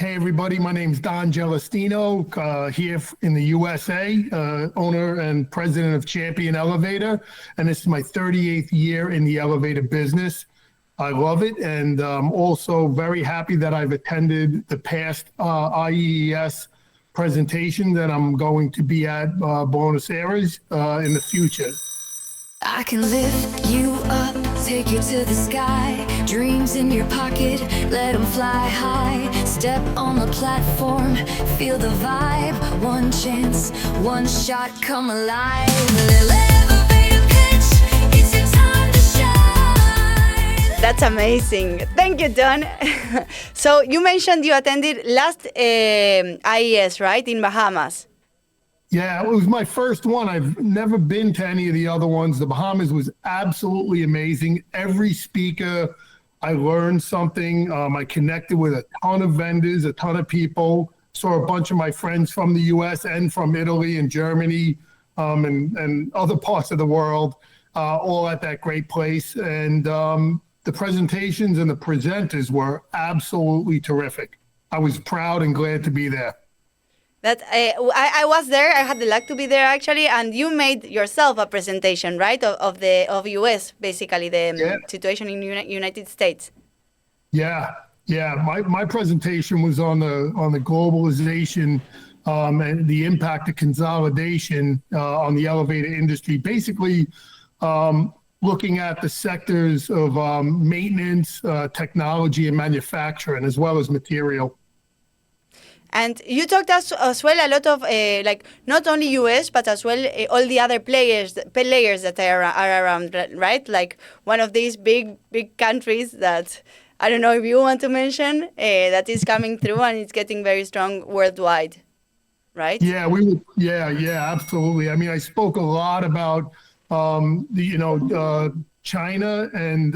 Hey, everybody. My name's Don Gelestino, here in the USA, owner and president of Champion Elevator. And this is my 38th year in the elevator business. I love it. And I'm also very happy that I've attended the past IEES presentation that I'm going to be at Buenos Aires in the future. I can lift you up, take you to the sky. Dreams in your pocket, let them fly high. Step on the platform, feel the vibe. One chance, one shot, come alive. Elevator pitch, it's your time to shine. That's amazing. Thank you, Don. So you mentioned you attended last IES, right, in Bahamas? Yeah, it was my first one. I've never been to any of the other ones. The Bahamas was absolutely amazing. Every speaker, I learned something. I connected with a ton of vendors, a ton of people. Saw a bunch of my friends from the US and from Italy and Germany and other parts of the world, all at that great place. And the presentations and the presenters were absolutely terrific. I was proud and glad to be there. That I was there. I had the luck to be there actually, and you made yourself a presentation, right, of US, basically the situation in United States. Yeah. My presentation was on the globalization and the impact of consolidation on the elevator industry. Basically, looking at the sectors of maintenance, technology, and manufacturing, as well as material. And you talked as well a lot of like not only US but as well all the other players that are around, right? Like one of these big countries that I don't know if you want to mention that is coming through and it's getting very strong worldwide, right? Yeah, absolutely. I mean, I spoke a lot about China and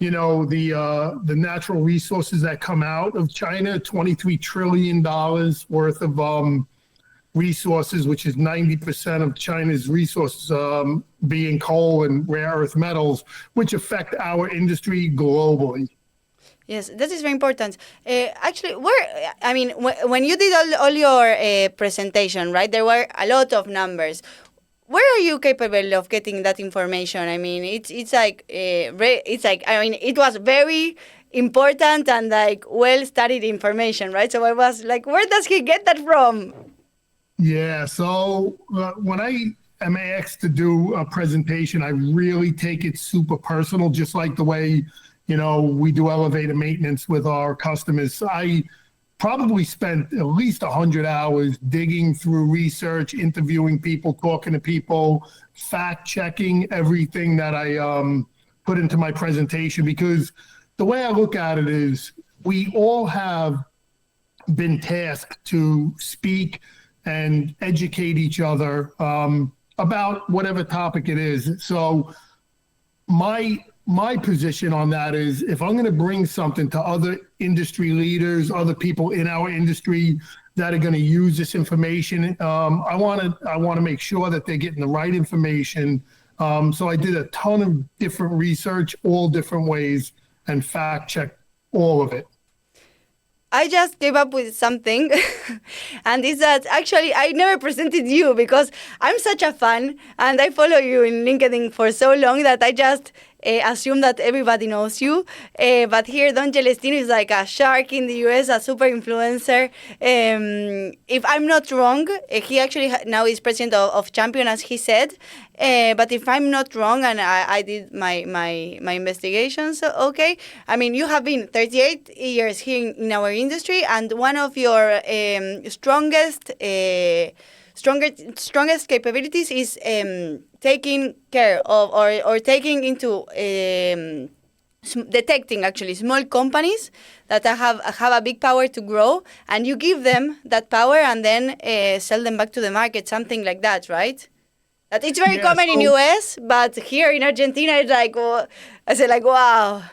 the natural resources that come out of China, $23 trillion worth of resources, which is 90% of China's resources being coal and rare earth metals, which affect our industry globally. Yes, that is very important. Actually, when you did all your presentation, right, there were a lot of numbers. Where are you capable of getting that information? I mean, it was very important and like well-studied information, right? So I was like, where does he get that from? Yeah, so when I am asked to do a presentation, I really take it super personal, just like the way, we do elevator maintenance with our customers. I probably spent at least 100 hours digging through research, interviewing people, talking to people, fact-checking everything that I put into my presentation. Because the way I look at it is we all have been tasked to speak and educate each other about whatever topic it is. So my position on that is if I'm going to bring something to other industry leaders, other people in our industry that are going to use this information, I want to make sure that they're getting the right information. So I did a ton of different research, all different ways, and fact checked all of it. I just came up with something, and it's that actually I never presented you because I'm such a fan and I follow you in LinkedIn for so long that I just assume that everybody knows you. But here, Don Gelestino is like a shark in the US, a super influencer. If I'm not wrong, he actually now is president of Champion, as he said. But if I'm not wrong, and I did my investigations, okay. I mean, you have been 38 years here in our industry, and one of your strongest capabilities is taking care of or taking into detecting actually small companies that have a big power to grow, and you give them that power and then sell them back to the market, something like that, right? That it's very common in US, but here in Argentina, it's like, I say like, wow.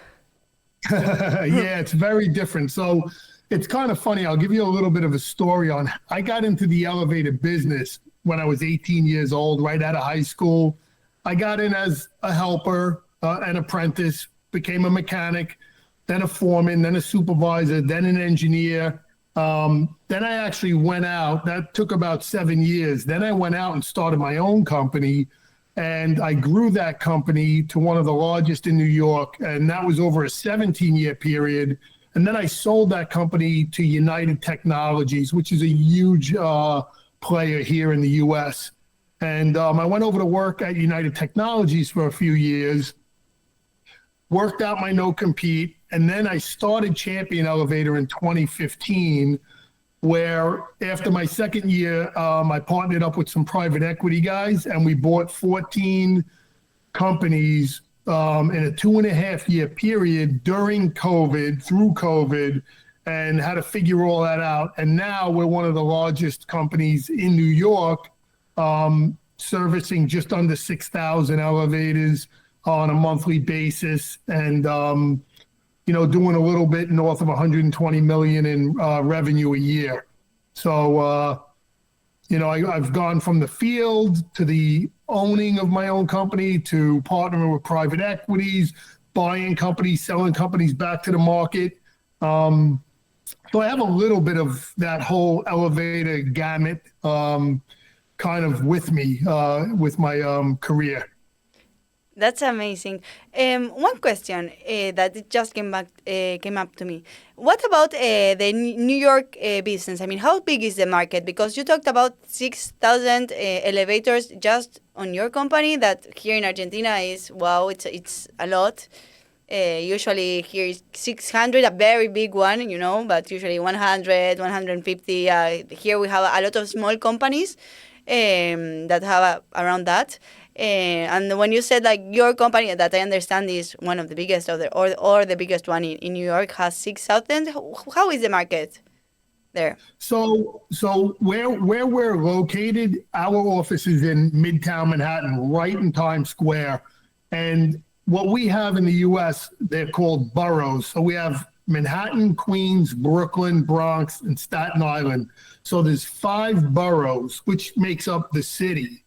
Yeah, it's very different. So it's kind of funny. I'll give you a little bit of a story on, I got into the elevator business when I was 18 years old, right out of high school. I got in as a helper, an apprentice, became a mechanic. then a foreman, then a supervisor, then an engineer. Then I actually went out. That took about 7 years. Then I went out and started my own company, and I grew that company to one of the largest in New York, and that was over a 17-year period. And then I sold that company to United Technologies, which is a huge player here in the U.S. And I went over to work at United Technologies for a few years, worked out my no-compete, and then I started Champion Elevator in 2015, where after my second year, I partnered up with some private equity guys, and we bought 14 companies in a 2.5-year period during COVID, through COVID, and had to figure all that out. And now we're one of the largest companies in New York, servicing just under 6,000 elevators on a monthly basis, and doing a little bit north of 120 million in revenue a year. So, I've gone from the field to the owning of my own company to partnering with private equities, buying companies, selling companies back to the market. So I have a little bit of that whole elevator gamut kind of with me with my career. That's amazing. One question that it just came up to me. What about the New York business? I mean, how big is the market? Because you talked about 6,000 elevators just on your company. That here in Argentina is wow, it's a lot. Usually here is 600, a very big one, but usually 100, 150. Here we have a lot of small companies that have around that. And when you said like your company, that I understand is one of the biggest or the biggest one in New York, has 6,000. How is the market there? So where we're located, our office is in Midtown Manhattan, right in Times Square. And what we have in the U.S., they're called boroughs. So we have Manhattan, Queens, Brooklyn, Bronx, and Staten Island. So there's 5 boroughs, which makes up the city.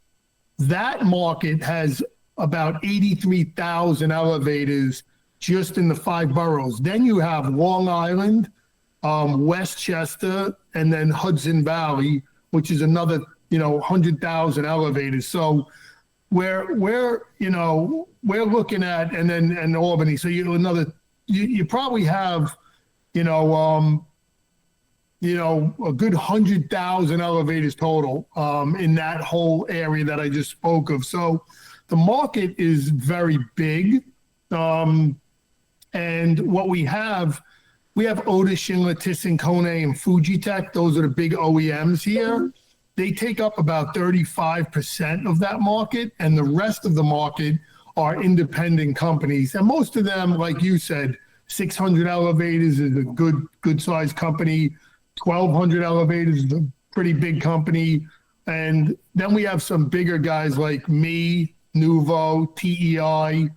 That market has about 83,000 elevators just in the 5 boroughs. Then you have Long Island, Westchester, and then Hudson Valley, which is another, 100,000 elevators. So we're looking at, and Albany. So you probably have, a good 100,000 elevators total in that whole area that I just spoke of. So the market is very big. And what we have Otis, Schindler, Kone, and Fujitec. Those are the big OEMs here. They take up about 35% of that market, and the rest of the market are independent companies. And most of them, like you said, 600 elevators is a good sized company. 1,200 elevators is a pretty big company. And then we have some bigger guys like me, Nuvo, TEI,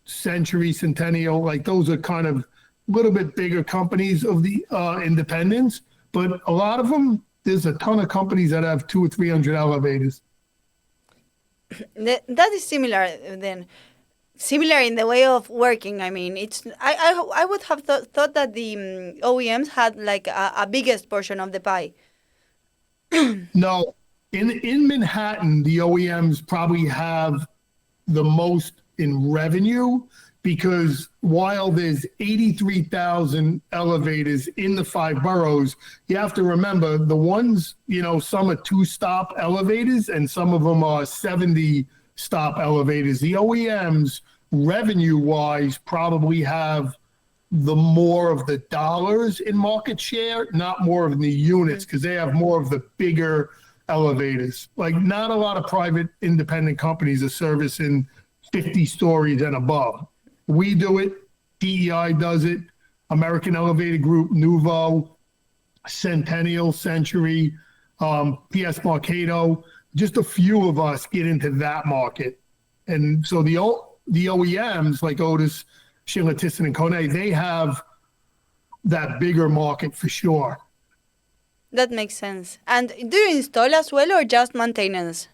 Century, Centennial. Like those are kind of a little bit bigger companies of the independents. But a lot of them, there's a ton of companies that have 200 or 300 elevators. That is similar then. Similar in the way of working. I mean, I would have thought that the OEMs had like a biggest portion of the pie. No, in Manhattan, the OEMs probably have the most in revenue, because while there's 83,000 elevators in the 5 boroughs, you have to remember the ones, some are 2-stop elevators and some of them are 70-stop elevators. The OEMs, revenue-wise, probably have the more of the dollars in market share, not more of the units, because they have more of the bigger elevators. Like not a lot of private independent companies are servicing 50 stories and above. We do it, DEI does it, American Elevator Group, Nuvo, Centennial, Century, PS Marcado, just a few of us get into that market. And so the OEMs like Otis, Schindler, and Kone, they have that bigger market for sure. That makes sense. And do you install as well or just maintenance?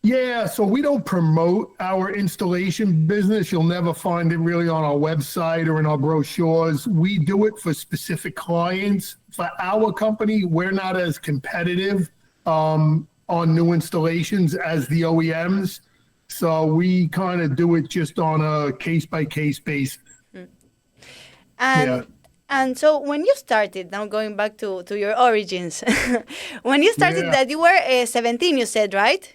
Yeah, so we don't promote our installation business. You'll never find it really on our website or in our brochures. We do it for specific clients. For our company, we're not as competitive on new installations as the OEMs. So we kind of do it just on a case-by-case basis. And Yeah. and so when you started, now going back to your origins, when you started Yeah. that you were 17, you said, right?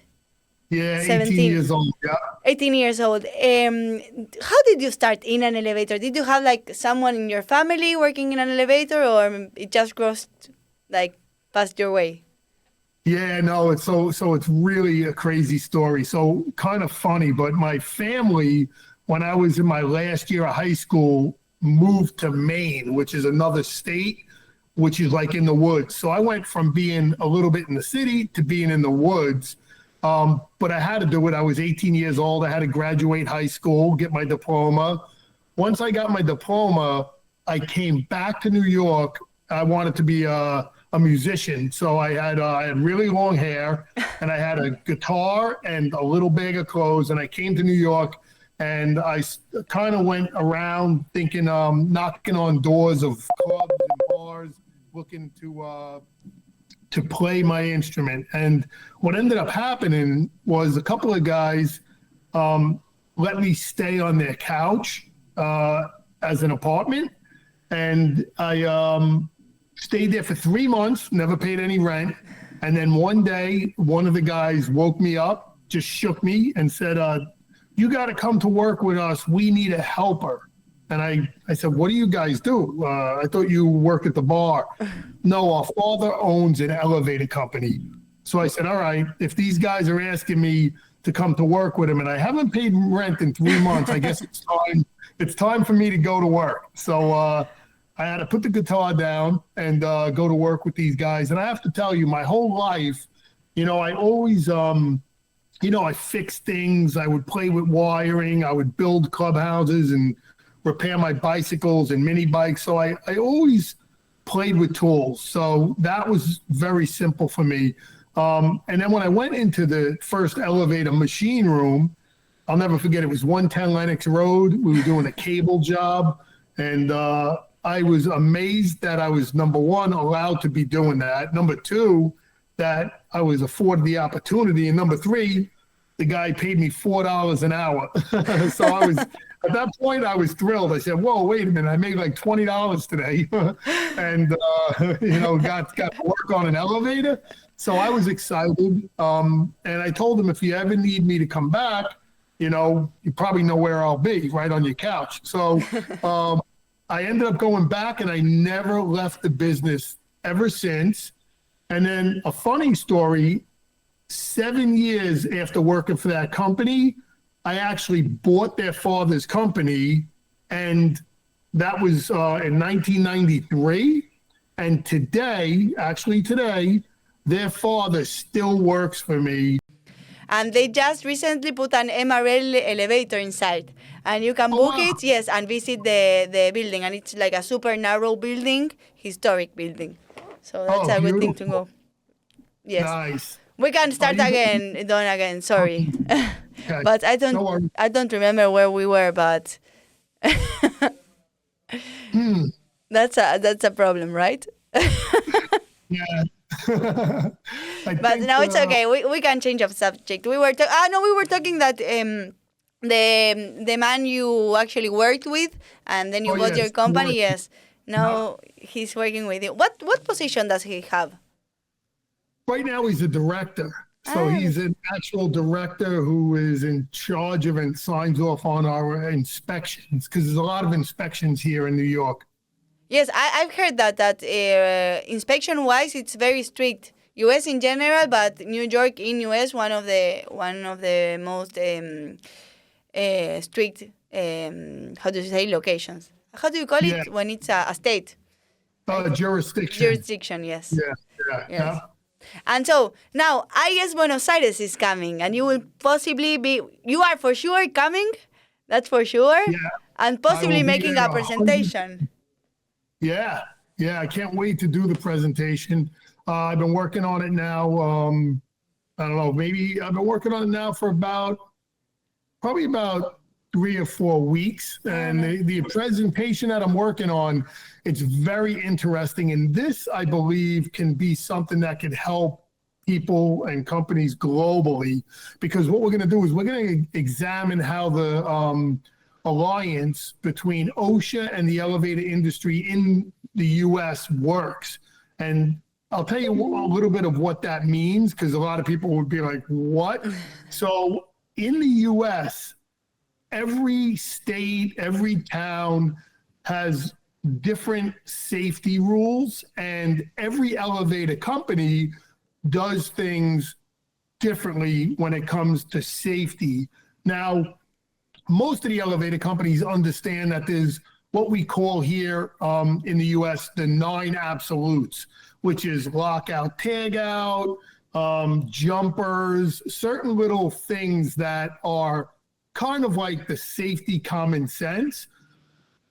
Yeah, 17. 18 years old. Yeah. 18 years old. How did you start in an elevator? Did you have like someone in your family working in an elevator, or it just crossed like past your way? Yeah, no, it's so it's really a crazy story. So kind of funny, but my family, when I was in my last year of high school, moved to Maine, which is another state, which is like in the woods. So I went from being a little bit in the city to being in the woods. But I had to do it. I was 18 years old. I had to graduate high school, get my diploma. Once I got my diploma, I came back to New York. I wanted to be a musician. So I had really long hair, and I had a guitar and a little bag of clothes. And I came to New York, and I kind of went around thinking, knocking on doors of clubs and bars, looking to play my instrument. And what ended up happening was a couple of guys let me stay on their couch as an apartment. And I stayed there for 3 months, never paid any rent. And then one day, one of the guys woke me up, just shook me and said, you got to come to work with us. We need a helper. And I said, what do you guys do? I thought you worked at the bar. No, our father owns an elevator company. So I said, all right, if these guys are asking me to come to work with them and I haven't paid rent in 3 months, I guess it's time for me to go to work. So I had to put the guitar down and go to work with these guys. And I have to tell you, my whole life, I always, I fixed things. I would play with wiring. I would build clubhouses and repair my bicycles and mini bikes. So I always played with tools. So that was very simple for me. And then when I went into the first elevator machine room, I'll never forget, it was 110 Lenox Road. We were doing a cable job. And I was amazed that I was, number one, allowed to be doing that. Number two, that I was afforded the opportunity. And number three, the guy paid me $4 an hour. So I was, at that point, I was thrilled. I said, whoa, wait a minute. I made like $20 today and, got to work on an elevator. So I was excited. And I told him, if you ever need me to come back, you probably know where I'll be, right on your couch. So I ended up going back, and I never left the business ever since. And then a funny story, 7 years after working for that company, I actually bought their father's company, and that was in 1993. And today, their father still works for me. And they just recently put an MRL elevator inside. And you can book it, yes, and visit the building. And it's like a super narrow building, historic building. So that's a good thing to go. Yes. Nice. We can start again, Don, again, sorry. Okay. But I don't remember where we were, but that's a problem, right? Yeah. But now it's okay. We can change of subject. We were talking that the man you actually worked with, and then you got your company. Yes. Now he's working with you. What position does he have? Right now he's a director. So he's an actual director who is in charge of and signs off on our inspections, because there's a lot of inspections here in New York. Yes, I've heard that inspection-wise, it's very strict. U.S. in general, but New York in U.S. one of the most strict how do you say locations? How do you call it when it's a state? Jurisdiction. Jurisdiction, yes. Yeah. And so now IS Buenos Aires is coming, and you will possibly be. You are for sure coming. That's for sure. Yeah. And possibly making a presentation. Yeah. I can't wait to do the presentation. I've been working on it now I don't know, maybe I've been working on it now for probably about 3 or 4 weeks. And the presentation that I'm working on, it's very interesting. And this, I believe, can be something that can help people and companies globally, because what we're going to do is we're going to examine how the alliance between OSHA and the elevator industry in the U.S. works. And I'll tell you a little bit of what that means, because a lot of people would be like, what? So in the U.S., every state, every town has different safety rules, and every elevator company does things differently when it comes to safety. Now, most of the elevator companies understand that there's what we call here in the US the 9 absolutes, which is lockout, tag out, jumpers, certain little things that are kind of like the safety common sense.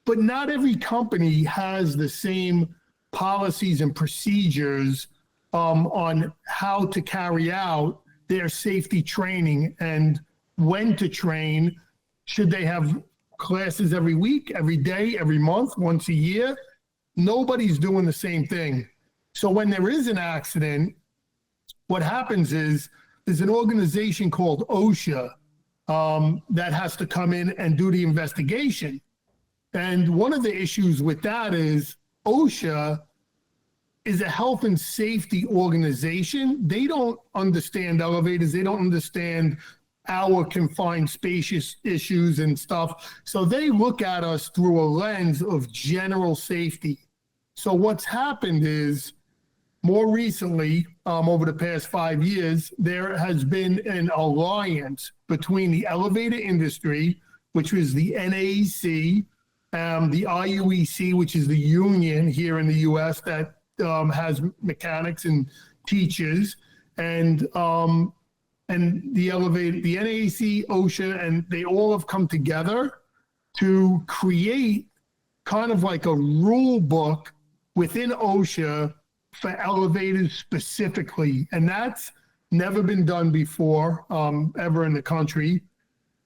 But not every company has the same policies and procedures on how to carry out their safety training and when to train. Should they have classes every week, every day, every month, once a year? Nobody's doing the same thing. So when there is an accident, what happens is there's an organization called OSHA that has to come in and do the investigation. And one of the issues with that is OSHA is a health and safety organization. They don't understand elevators. They don't understand our confined space issues and stuff. So they look at us through a lens of general safety. So what's happened is more recently, over the past 5 years, there has been an alliance between the elevator industry, which was the NAEC, the IUEC, which is the union here in the U.S. that has mechanics and teachers, and the elevator, the NAEC, OSHA, and they all have come together to create kind of like a rule book within OSHA for elevators specifically. And that's never been done before, ever in the country.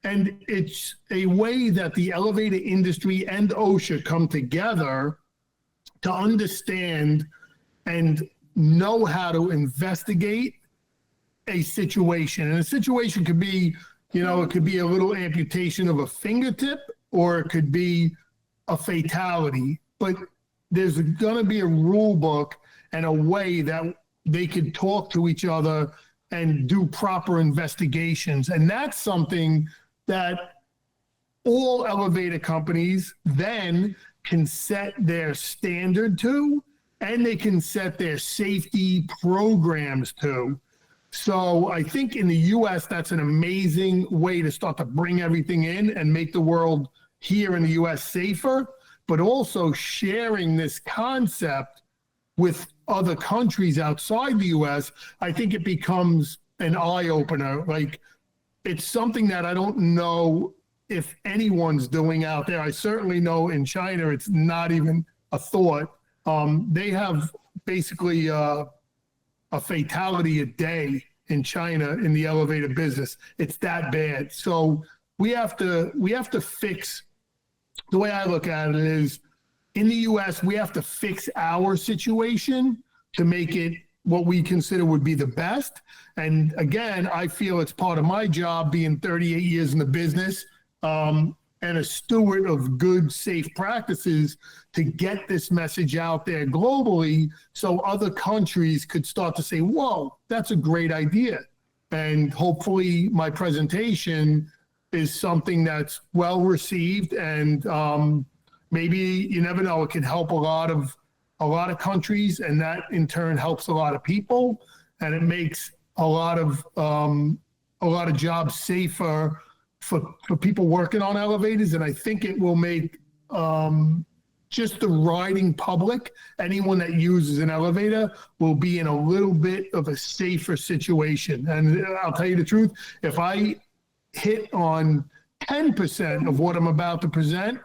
And it's a way that the elevator industry and OSHA come together to understand and know how to investigate a situation. And a situation could be, it could be a little amputation of a fingertip, or it could be a fatality. But there's going to be a rule book and a way that they could talk to each other and do proper investigations. And that's something that all elevator companies then can set their standard to, and they can set their safety programs to. So I think in the US, that's an amazing way to start to bring everything in and make the world here in the US safer, but also sharing this concept with other countries outside the US. I think it becomes an eye-opener. Like, it's something that I don't know if anyone's doing out there. I certainly know in China, it's not even a thought. They have basically a fatality a day in China in the elevator business. It's that bad. So we have to fix. The way I look at it is, in the US, we have to fix our situation to make it what we consider would be the best. And again, I feel it's part of my job, being 38 years in the business, and a steward of good, safe practices, to get this message out there globally so other countries could start to say, whoa, that's a great idea. And hopefully my presentation is something that's well received, and maybe, you never know, it can help a lot of countries, and that in turn helps a lot of people, and it makes a lot of jobs safer for people working on elevators. And I think it will make just the riding public, anyone that uses an elevator, will be in a little bit of a safer situation. And I'll tell you the truth, if I hit on 10% of what I'm about to present,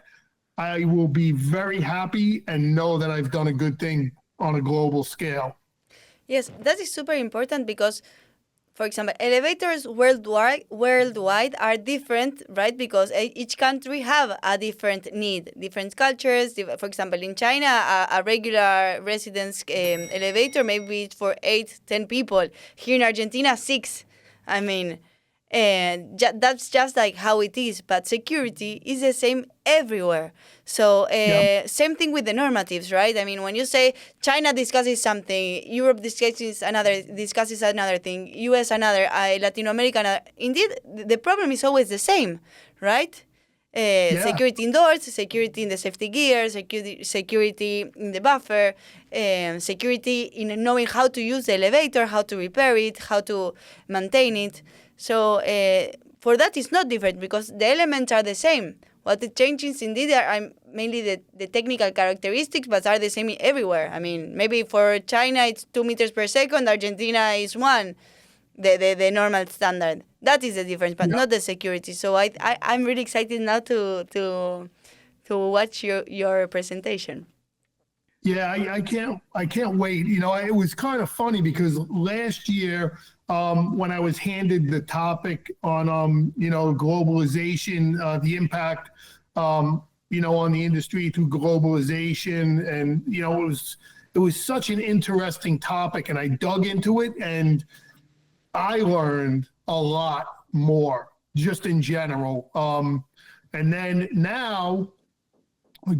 I will be very happy and know that I've done a good thing on a global scale. Yes, that is super important, because for example, elevators worldwide are different, right? Because each country have a different need, different cultures. For example, in China, a regular residence elevator maybe it's for 8-10 people. Here in Argentina, 6. I mean, and that's just like how it is. But security is the same everywhere. So same thing with the normatives, right? I mean, when you say China discusses something, Europe discusses another thing, US another, Latin America another. Indeed, the problem is always the same, right? Security indoors, security in the safety gear, security in the buffer, security in knowing how to use the elevator, how to repair it, how to maintain it. So for that, it's not different because the elements are the same. What it changes indeed are mainly the technical characteristics, but are the same everywhere. I mean, maybe for China it's 2 meters per second, Argentina is 1, the normal standard. That is the difference, but not the security. So I'm really excited now to watch your presentation. Yeah, I can't wait. You know, it was kind of funny because last year, when I was handed the topic on, globalization, the impact, on the industry through globalization, and it was such an interesting topic, and I dug into it, and I learned a lot more just in general. And then now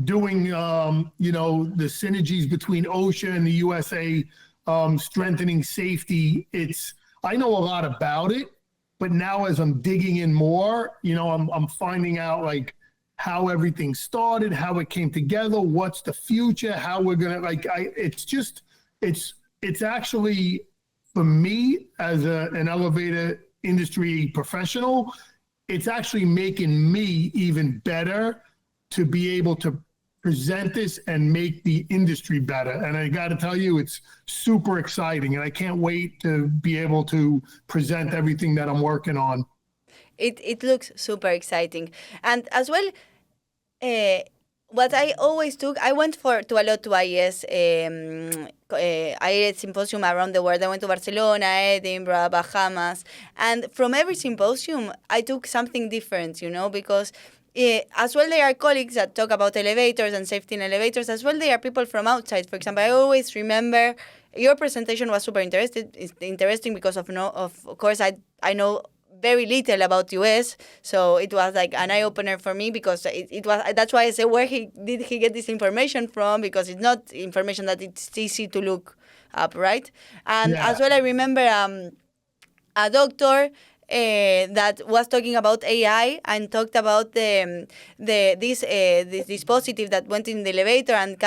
doing, the synergies between OSHA and the USA, strengthening safety. I know a lot about it, but now as I'm digging in more, I'm finding out like how everything started, how it came together, what's the future, how we're going to it's actually, for me as an elevator industry professional, it's actually making me even better to be able to present this and make the industry better. And I got to tell you, it's super exciting, and I can't wait to be able to present everything that I'm working on. It looks super exciting. And as well, what I always took, I went to a lot to IES, IES symposium around the world. I went to Barcelona, Edinburgh, Bahamas. And from every symposium, I took something different, because as well, there are colleagues that talk about elevators and safety in elevators. As well, there are people from outside. For example, I always remember your presentation was super interesting because of course, I know very little about US, so it was like an eye opener for me because it was. That's why I said, where did he get this information from? Because it's not information that it's easy to look up, right? And as well, I remember a doctor that was talking about AI and talked about this dispositive that went in the elevator and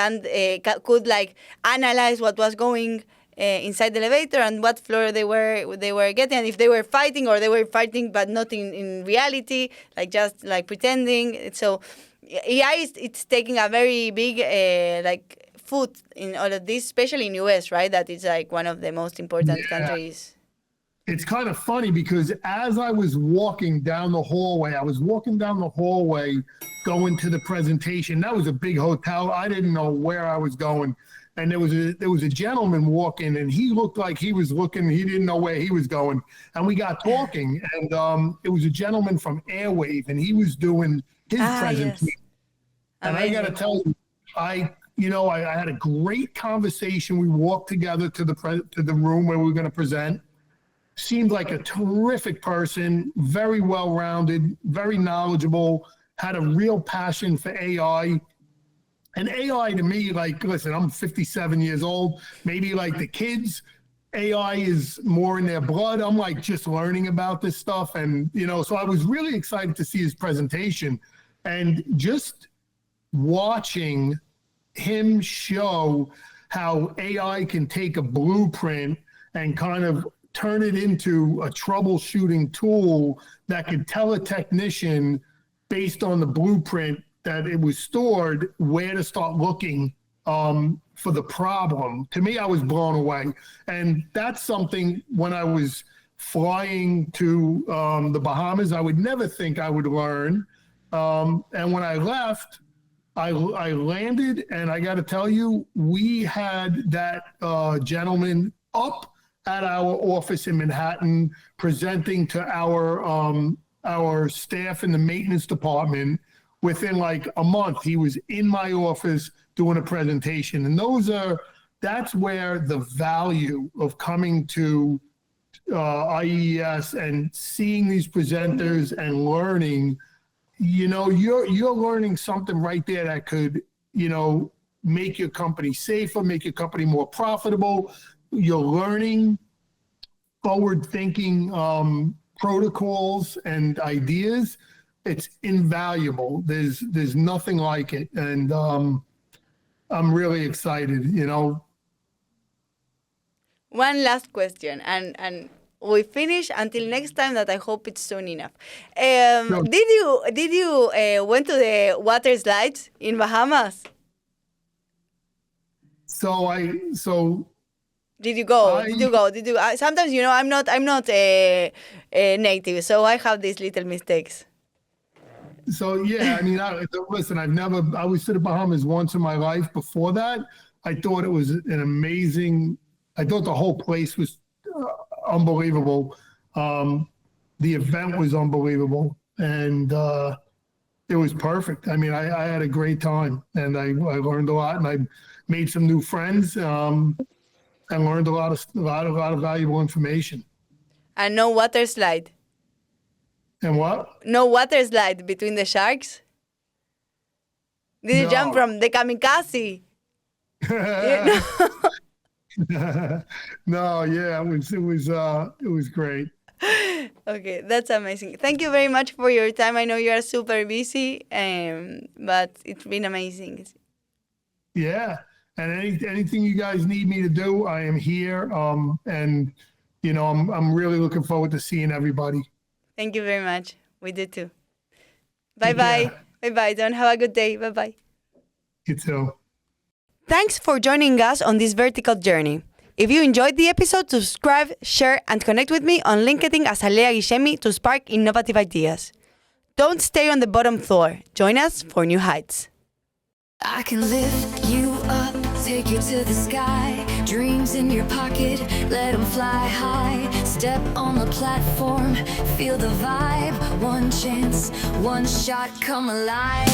could like analyze what was going inside the elevator and what floor they were getting, and if they were fighting or they were fighting but not in reality, like just like pretending. So AI it's taking a very big foot in all of this, especially in US, right? That is like one of the most important countries. It's kind of funny because as I was walking down the hallway, going to the presentation. That was a big hotel. I didn't know where I was going. And there was a gentleman walking, and he looked like he was looking. He didn't know where he was going. And we got talking, and it was a gentleman from Airwave, and he was doing his presentation. Yes. And I got to tell you, I had a great conversation. We walked together to the room where we were going to present. Seemed like a terrific person, very well-rounded, very knowledgeable, had a real passion for AI. And AI to me, like, listen, I'm 57 years old, maybe like the kids, AI is more in their blood. I'm like just learning about this stuff. And, so I was really excited to see his presentation and just watching him show how AI can take a blueprint and kind of turn it into a troubleshooting tool that could tell a technician based on the blueprint that it was stored where to start looking for the problem. To me, I was blown away. And that's something when I was flying to the Bahamas, I would never think I would learn. And when I left, I landed, and I got to tell you, we had that gentleman up at our office in Manhattan, presenting to our staff in the maintenance department. Within like a month, he was in my office doing a presentation. And that's where the value of coming to IES and seeing these presenters and learning, you're learning something right there that could, make your company safer, make your company more profitable. You're learning forward-thinking protocols and ideas. It's invaluable. There's nothing like it, and I'm really excited. One last question, and we finish until next time. That I hope it's soon enough. No. Did you went to the water slides in Bahamas? Did you go? Did you? Sometimes I'm not a native, so I have these little mistakes. So yeah, listen, I was to the Bahamas once in my life. Before that, I thought it was I thought the whole place was unbelievable. The event was unbelievable, and it was perfect. I had a great time, and I learned a lot, and I made some new friends, and learned a lot of valuable information. And no water slide. And what? No water slide between the sharks? Did you jump from the kamikaze? No, yeah, it was great. Okay, that's amazing. Thank you very much for your time. I know you are super busy, but it's been amazing. Yeah, and anything you guys need me to do, I am here. And I'm really looking forward to seeing everybody. Thank you very much. We do too. Bye-bye. Bye-bye, Don. Have a good day. Bye-bye. You too. Thanks for joining us on this vertical journey. If you enjoyed the episode, subscribe, share, and connect with me on LinkedIn as Alea Guillemi to spark innovative ideas. Don't stay on the bottom floor. Join us for new heights. I can lift you up, take you to the sky. Dreams in your pocket, let them fly high. Step on the platform, feel the vibe. One chance, one shot, come alive.